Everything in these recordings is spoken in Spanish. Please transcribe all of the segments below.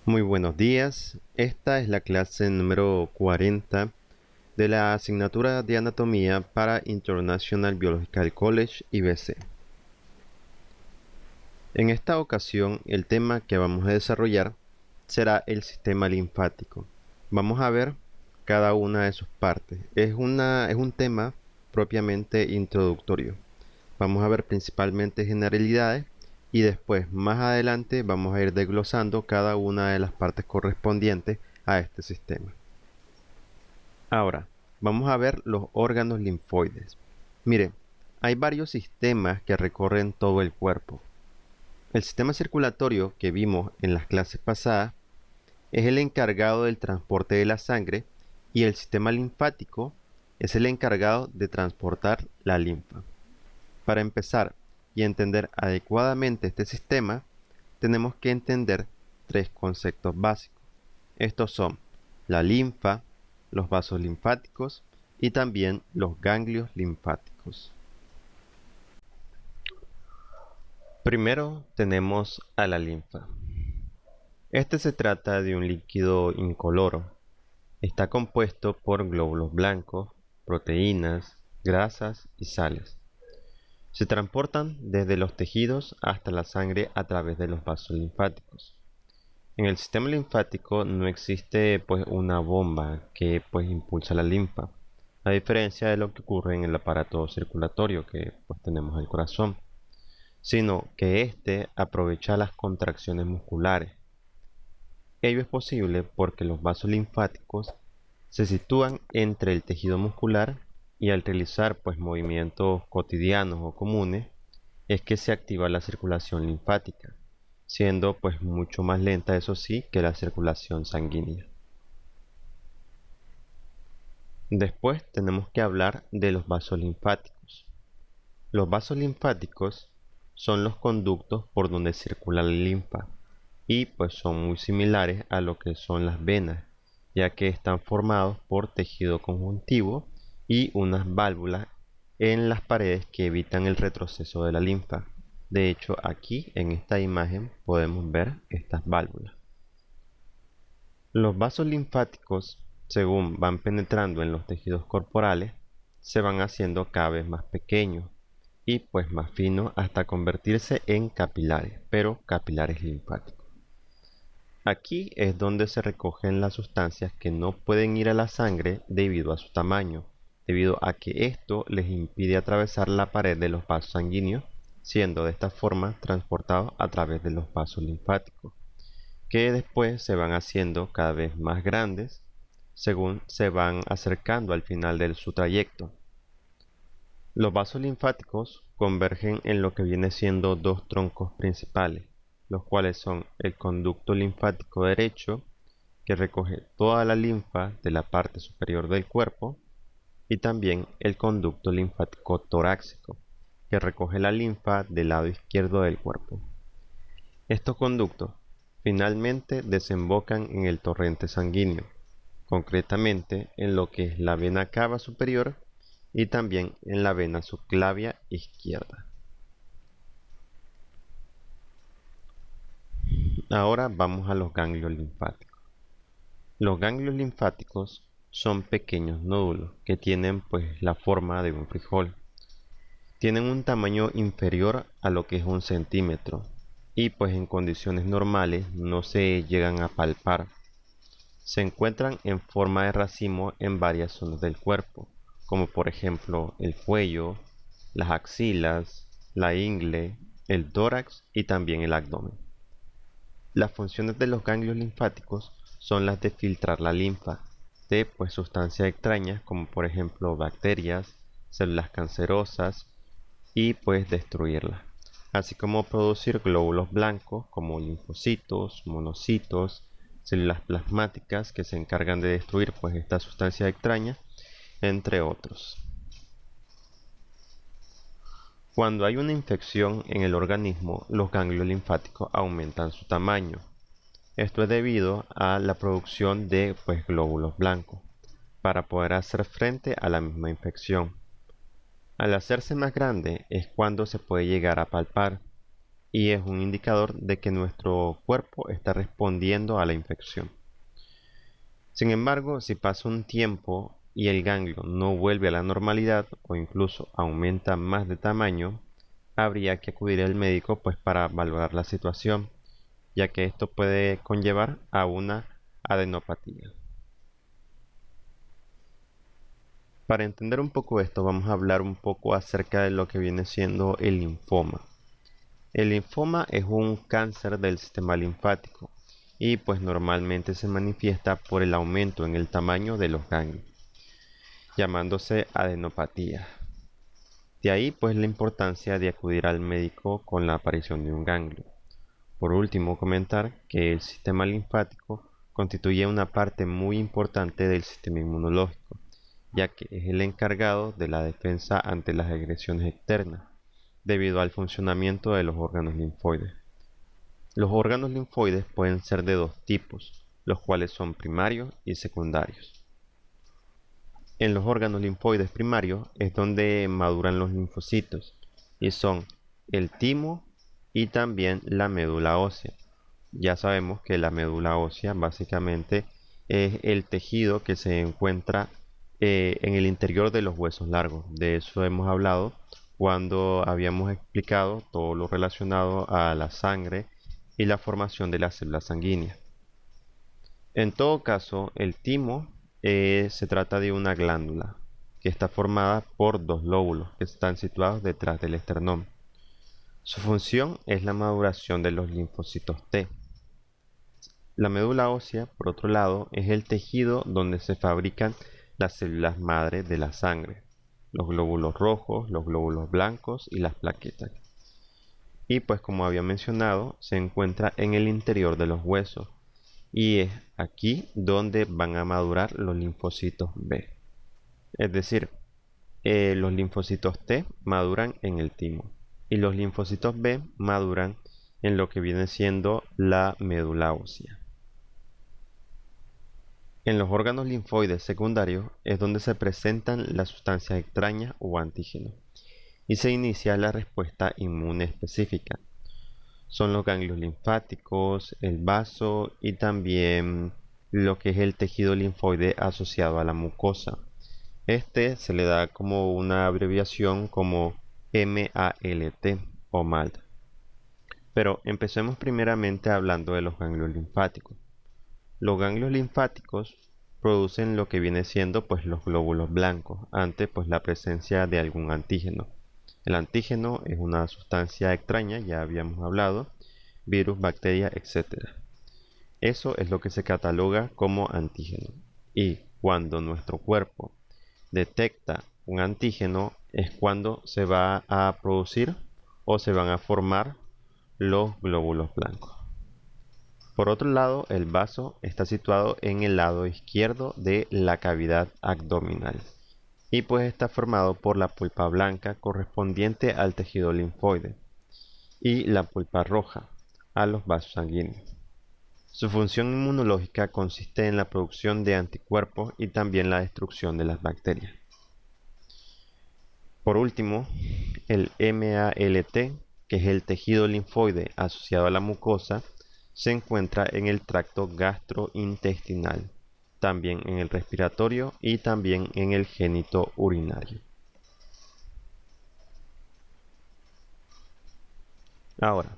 Muy buenos días, esta es la clase número 40 de la asignatura de Anatomía para International Biological College (IBC). En esta ocasión el tema que vamos a desarrollar será el sistema linfático. Vamos a ver cada una de sus partes. Es un tema propiamente introductorio. Vamos a ver principalmente generalidades y después, más adelante, vamos a ir desglosando cada una de las partes correspondientes a este sistema. Ahora, vamos a ver los órganos linfoides. Mire, hay varios sistemas que recorren todo el cuerpo. El sistema circulatorio que vimos en las clases pasadas es el encargado del transporte de la sangre y el sistema linfático es el encargado de transportar la linfa. Para empezar y entender adecuadamente este sistema, tenemos que entender tres conceptos básicos. Estos son la linfa, los vasos linfáticos y también los ganglios linfáticos. Primero tenemos a la linfa. Este se trata de un líquido incoloro. Está compuesto por glóbulos blancos, proteínas, grasas y sales. Se transportan desde los tejidos hasta la sangre a través de los vasos linfáticos. En el sistema linfático no existe una bomba que impulsa la linfa, a diferencia de lo que ocurre en el aparato circulatorio que tenemos el corazón, sino que éste aprovecha las contracciones musculares. Ello es posible porque los vasos linfáticos se sitúan entre el tejido muscular y al realizar movimientos cotidianos o comunes es que se activa la circulación linfática, siendo mucho más lenta, eso sí, que la circulación sanguínea. Después tenemos que hablar de los vasos linfáticos. Los vasos linfáticos son los conductos por donde circula la linfa y son muy similares a lo que son las venas, ya que están formados por tejido conjuntivo y unas válvulas en las paredes que evitan el retroceso de la linfa. De hecho, aquí en esta imagen podemos ver estas válvulas. Los vasos linfáticos, según van penetrando en los tejidos corporales, se van haciendo cada vez más pequeños y más finos hasta convertirse en capilares, pero capilares linfáticos. Aquí es donde se recogen las sustancias que no pueden ir a la sangre debido a su tamaño, debido a que esto les impide atravesar la pared de los vasos sanguíneos, siendo de esta forma transportados a través de los vasos linfáticos, que después se van haciendo cada vez más grandes según se van acercando al final de su trayecto. Los vasos linfáticos convergen en lo que viene siendo dos troncos principales, los cuales son el conducto linfático derecho, que recoge toda la linfa de la parte superior del cuerpo, y también el conducto linfático torácico, que recoge la linfa del lado izquierdo del cuerpo. Estos conductos finalmente desembocan en el torrente sanguíneo, concretamente en lo que es la vena cava superior y también en la vena subclavia izquierda. Ahora vamos a los ganglios linfáticos. Los ganglios linfáticos son pequeños nódulos que tienen la forma de un frijol. Tienen un tamaño inferior a lo que es 1 centímetro y en condiciones normales no se llegan a palpar. Se encuentran en forma de racimo en varias zonas del cuerpo, como por ejemplo el cuello, las axilas, la ingle, el tórax y también el abdomen. Las funciones de los ganglios linfáticos son las de filtrar la linfa de sustancias extrañas como por ejemplo bacterias, células cancerosas y destruirlas, así como producir glóbulos blancos como linfocitos, monocitos, células plasmáticas que se encargan de destruir estas sustancias extrañas, entre otros. Cuando hay una infección en el organismo, los ganglios linfáticos aumentan su tamaño. Esto es debido a la producción de glóbulos blancos para poder hacer frente a la misma infección. Al hacerse más grande es cuando se puede llegar a palpar. y es un indicador de que nuestro cuerpo está respondiendo a la infección. Sin embargo, si pasa un tiempo y el ganglio no vuelve a la normalidad o incluso aumenta más de tamaño, habría que acudir al médico pues para valorar la situación, ya que esto puede conllevar a una adenopatía. Para entender un poco esto, vamos a hablar un poco acerca de lo que viene siendo el linfoma. El linfoma es un cáncer del sistema linfático y pues normalmente se manifiesta por el aumento en el tamaño de los ganglios, llamándose adenopatía. De ahí pues la importancia de acudir al médico con la aparición de un ganglio. Por último, comentar que el sistema linfático constituye una parte muy importante del sistema inmunológico, ya que es el encargado de la defensa ante las agresiones externas, debido al funcionamiento de los órganos linfoides. Los órganos linfoides pueden ser de dos tipos, los cuales son primarios y secundarios. En los órganos linfoides primarios es donde maduran los linfocitos, y son el timo y también la médula ósea. Ya sabemos que la médula ósea básicamente es el tejido que se encuentra en el interior de los huesos largos. De eso hemos hablado cuando habíamos explicado todo lo relacionado a la sangre y la formación de las células sanguíneas. En todo caso, el timo se trata de una glándula que está formada por dos lóbulos que están situados detrás del esternón. Su función es la maduración de los linfocitos T. La médula ósea, por otro lado, es el tejido donde se fabrican las células madre de la sangre, los glóbulos rojos, los glóbulos blancos y las plaquetas. Y pues como había mencionado, se encuentra en el interior de los huesos y es aquí donde van a madurar los linfocitos B. Es decir, los linfocitos T maduran en el timo y los linfocitos B maduran en lo que viene siendo la médula ósea. En los órganos linfoides secundarios es donde se presentan las sustancias extrañas o antígenos y se inicia la respuesta inmune específica. Son los ganglios linfáticos, el vaso y también lo que es el tejido linfoide asociado a la mucosa. Este se le da como una abreviación como MALT o MALT. Pero empecemos primeramente hablando de los ganglios linfáticos. Los ganglios linfáticos producen lo que viene siendo pues los glóbulos blancos ante pues la presencia de algún antígeno. El antígeno es una sustancia extraña, ya habíamos hablado, virus, bacteria, etc. Eso es lo que se cataloga como antígeno. Y cuando nuestro cuerpo detecta un antígeno es cuando se va a producir o se van a formar los glóbulos blancos. Por otro lado, el vaso está situado en el lado izquierdo de la cavidad abdominal y pues está formado por la pulpa blanca correspondiente al tejido linfoide y la pulpa roja a los vasos sanguíneos. Su función inmunológica consiste en la producción de anticuerpos y también la destrucción de las bacterias. Por último, el MALT, que es el tejido linfoide asociado a la mucosa, se encuentra en el tracto gastrointestinal, también en el respiratorio y también en el génito urinario. Ahora,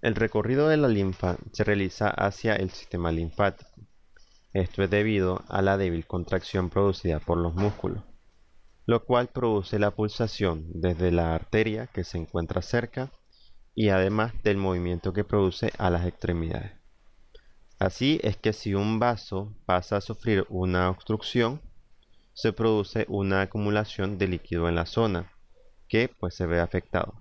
el recorrido de la linfa se realiza hacia el sistema linfático. Esto es debido a la débil contracción producida por los músculos, lo cual produce la pulsación desde la arteria que se encuentra cerca y además del movimiento que produce a las extremidades. Así es que si un vaso pasa a sufrir una obstrucción, se produce una acumulación de líquido en la zona, que pues se ve afectado.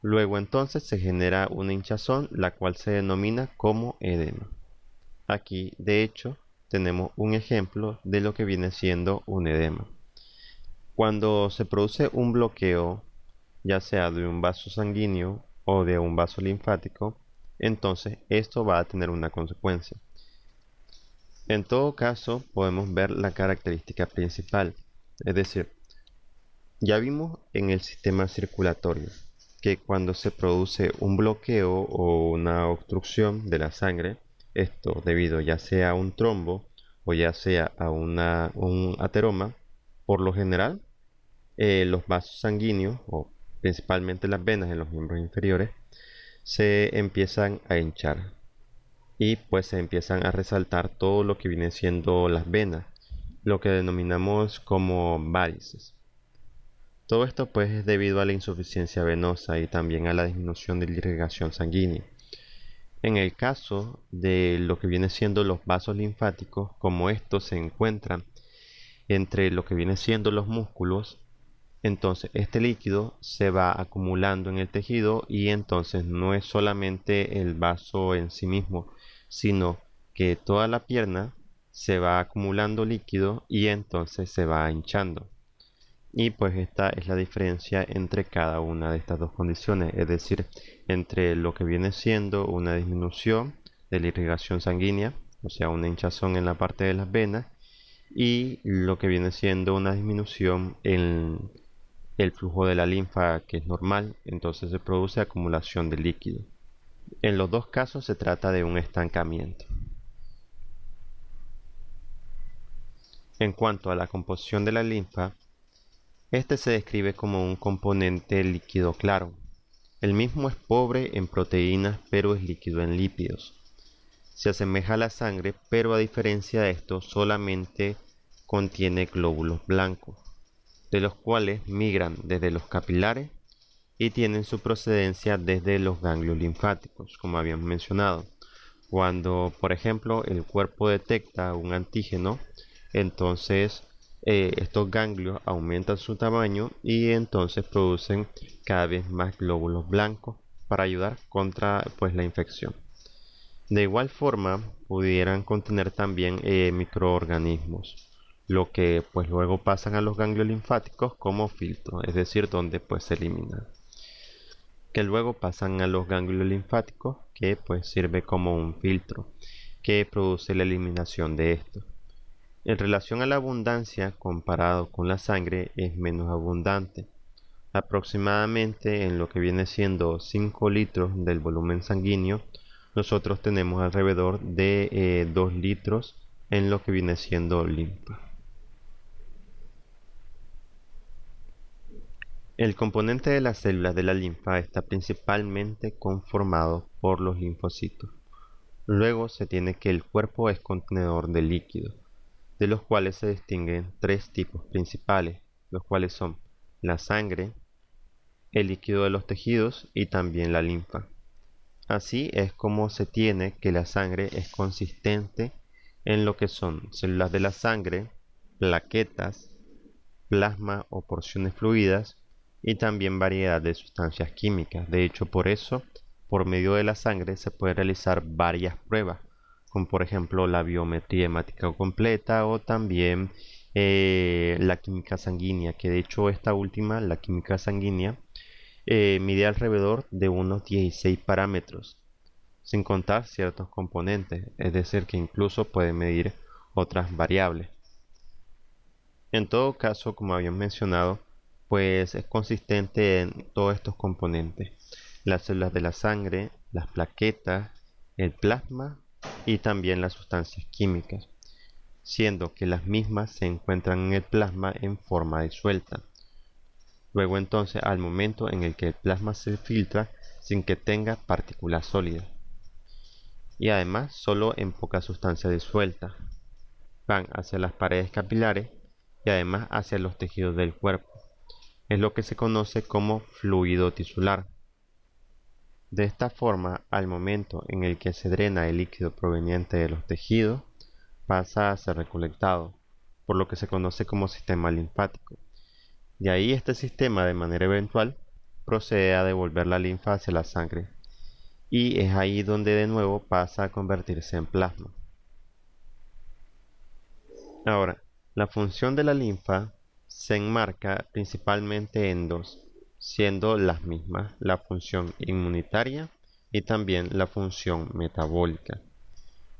Luego entonces se genera una hinchazón, la cual se denomina como edema. Aquí, de hecho, tenemos un ejemplo de lo que viene siendo un edema. Cuando se produce un bloqueo, ya sea de un vaso sanguíneo o de un vaso linfático, entonces esto va a tener una consecuencia. En todo caso, podemos ver la característica principal, es decir, ya vimos en el sistema circulatorio que cuando se produce un bloqueo o una obstrucción de la sangre, esto debido ya sea a un trombo o ya sea a un ateroma, por lo general los vasos sanguíneos o principalmente las venas en los miembros inferiores se empiezan a hinchar y pues se empiezan a resaltar todo lo que viene siendo las venas, lo que denominamos como varices. Todo esto pues es debido a la insuficiencia venosa y también a la disminución de la irrigación sanguínea. En el caso de lo que viene siendo los vasos linfáticos, como estos se encuentran entre lo que viene siendo los músculos, entonces este líquido se va acumulando en el tejido y entonces no es solamente el vaso en sí mismo, sino que toda la pierna se va acumulando líquido y entonces se va hinchando. Y pues esta es la diferencia entre cada una de estas dos condiciones, es decir, entre lo que viene siendo una disminución de la irrigación sanguínea, o sea, una hinchazón en la parte de las venas, y lo que viene siendo una disminución en el flujo de la linfa, que es normal, entonces se produce acumulación de líquido. En los dos casos se trata de un estancamiento. En cuanto a la composición de la linfa, este se describe como un componente líquido claro. El mismo es pobre en proteínas, pero es líquido en lípidos. Se asemeja a la sangre, pero a diferencia de esto, solamente contiene glóbulos blancos, de los cuales migran desde los capilares y tienen su procedencia desde los ganglios linfáticos, como habíamos mencionado. Cuando, por ejemplo, el cuerpo detecta un antígeno, entonces estos ganglios aumentan su tamaño y entonces producen cada vez más glóbulos blancos para ayudar contra pues, la infección. De igual forma, pudieran contener también microorganismos, lo que pues luego pasan a los ganglios linfáticos como filtro, es decir, donde pues se eliminan, que luego pasan a los ganglios linfáticos, que pues sirve como un filtro que produce la eliminación de estos. En relación a la abundancia, comparado con la sangre, es menos abundante. Aproximadamente en lo que viene siendo 5 litros del volumen sanguíneo, nosotros tenemos alrededor de 2 litros en lo que viene siendo linfa. El componente de las células de la linfa está principalmente conformado por los linfocitos. Luego se tiene que el cuerpo es contenedor de líquido, de los cuales se distinguen tres tipos principales, los cuales son la sangre, el líquido de los tejidos y también la linfa. Así es como se tiene que la sangre es consistente en lo que son células de la sangre, plaquetas, plasma o porciones fluidas y también variedad de sustancias químicas. De hecho, por eso, por medio de la sangre se puede realizar varias pruebas, como por ejemplo la biometría hemática completa o también la química sanguínea, que de hecho esta última, la química sanguínea, mide alrededor de unos 16 parámetros, sin contar ciertos componentes, es decir, que incluso puede medir otras variables. En todo caso, como habíamos mencionado, pues es consistente en todos estos componentes: las células de la sangre, las plaquetas, el plasma y también las sustancias químicas, siendo que las mismas se encuentran en el plasma en forma disuelta. Luego entonces, al momento en el que el plasma se filtra sin que tenga partículas sólidas, y además solo en poca sustancia disuelta, van hacia las paredes capilares y además hacia los tejidos del cuerpo. Es lo que se conoce como fluido tisular. De esta forma, al momento en el que se drena el líquido proveniente de los tejidos, pasa a ser recolectado, por lo que se conoce como sistema linfático. De ahí este sistema, de manera eventual, procede a devolver la linfa hacia la sangre, y es ahí donde de nuevo pasa a convertirse en plasma. Ahora, la función de la linfa se enmarca principalmente en dos, siendo las mismas la función inmunitaria y también la función metabólica.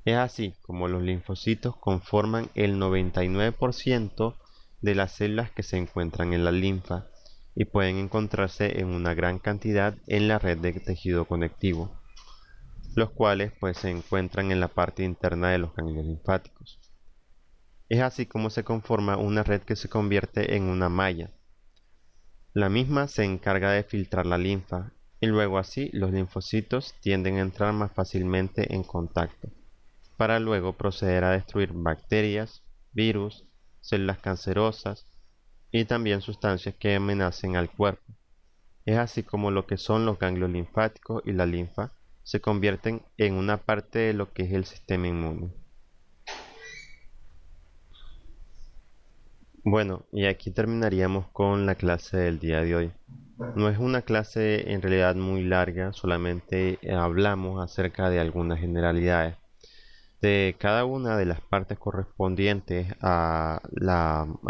Es así como los linfocitos conforman el 99% de las células que se encuentran en la linfa, y pueden encontrarse en una gran cantidad en la red de tejido conectivo, los cuales pues se encuentran en la parte interna de los ganglios linfáticos. Es así como se conforma una red que se convierte en una malla. La misma se encarga de filtrar la linfa y luego así los linfocitos tienden a entrar más fácilmente en contacto, para luego proceder a destruir bacterias, virus, células cancerosas y también sustancias que amenacen al cuerpo. Es así como lo que son los ganglios linfáticos y la linfa se convierten en una parte de lo que es el sistema inmune. Bueno, y aquí terminaríamos con la clase del día de hoy. No es una clase en realidad muy larga, solamente hablamos acerca de algunas generalidades. De cada una de las partes correspondientes al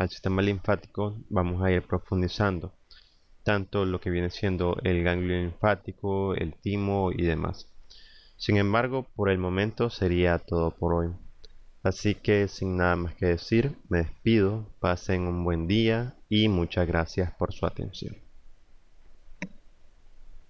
sistema linfático vamos a ir profundizando, tanto lo que viene siendo el ganglio linfático, el timo y demás. Sin embargo, por el momento sería todo por hoy. Así que sin nada más que decir, me despido, pasen un buen día y muchas gracias por su atención.